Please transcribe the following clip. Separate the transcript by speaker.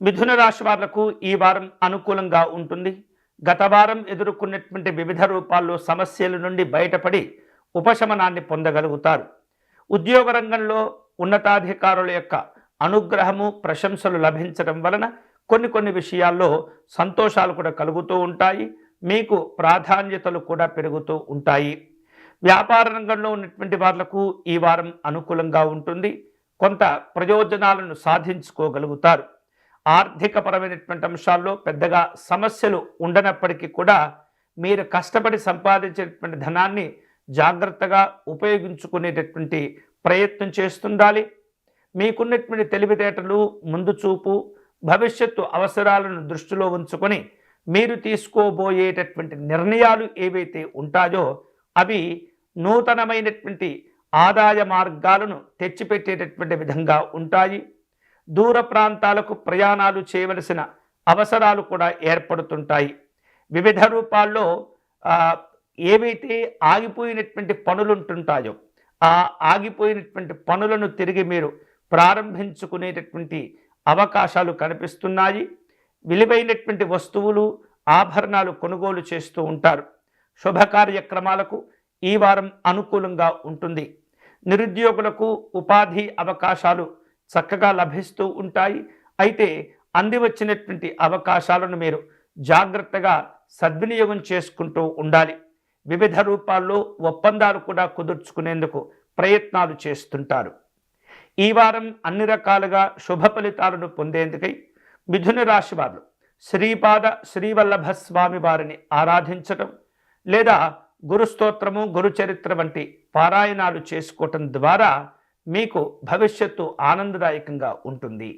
Speaker 1: మిథున రాశి వాళ్లకు ఈ వారం అనుకూలంగా ఉంటుంది. గత వారం ఎదుర్కొన్నటువంటి వివిధ రూపాల్లో సమస్యల నుండి బయటపడి ఉపశమనాన్ని పొందగలుగుతారు. ఉద్యోగ రంగంలో ఉన్నతాధికారుల యొక్క అనుగ్రహము, ప్రశంసలు లభించడం వలన కొన్ని విషయాల్లో సంతోషాలు కూడా కలుగుతూ ఉంటాయి. మీకు ప్రాధాన్యతలు కూడా పెరుగుతూ ఉంటాయి. వ్యాపార రంగంలో ఉన్నటువంటి వాళ్లకు ఈ వారం అనుకూలంగా ఉంటుంది. కొంత ప్రయోజనాలను సాధించుకోగలుగుతారు. ఆర్థికపరమైనటువంటి అంశాల్లో పెద్దగా సమస్యలు ఉండనప్పటికీ కూడా మీరు కష్టపడి సంపాదించేటువంటి ధనాన్ని జాగ్రత్తగా ఉపయోగించుకునేటటువంటి ప్రయత్నం చేస్తుండాలి. మీకున్నటువంటి తెలివితేటలు, ముందు చూపు, భవిష్యత్తు అవసరాలను దృష్టిలో ఉంచుకొని మీరు తీసుకోబోయేటటువంటి నిర్ణయాలు ఏవైతే ఉంటాయో అవి నూతనమైనటువంటి ఆదాయ మార్గాలను తెచ్చిపెట్టేటటువంటి విధంగా ఉంటాయి. దూర ప్రాంతాలకు ప్రయాణాలు చేయవలసిన అవసరాలు కూడా ఏర్పడుతుంటాయి. వివిధ రూపాల్లో ఏవైతే ఆగిపోయినటువంటి పనులు ఉంటుంటాయో ఆ ఆగిపోయినటువంటి పనులను తిరిగి మీరు ప్రారంభించుకునేటటువంటి అవకాశాలు కనిపిస్తున్నాయి. విలువైనటువంటి వస్తువులు, ఆభరణాలు కొనుగోలు చేస్తూ ఉంటారు. శుభ కార్యక్రమాలకు ఈ వారం అనుకూలంగా ఉంటుంది. నిరుద్యోగులకు ఉపాధి అవకాశాలు చక్కగా లభిస్తూ ఉంటాయి. అయితే అంది వచ్చినటువంటి అవకాశాలను మీరు జాగ్రత్తగా సద్వినియోగం చేసుకుంటూ ఉండాలి. వివిధ రూపాల్లో ఒప్పందాలు కూడా కుదుర్చుకునేందుకు ప్రయత్నాలు చేస్తుంటారు. ఈ వారం అన్ని రకాలుగా శుభ ఫలితాలను పొందేందుకై మిథున రాశి వారు శ్రీపాద శ్రీవల్లభ స్వామి వారిని ఆరాధించటం లేదా గురుస్తోత్రము, గురుచరిత్ర వంటి పారాయణాలు చేసుకోవటం ద్వారా మీకు భవిష్యత్తు ఆనందదాయకంగా ఉంటుంది.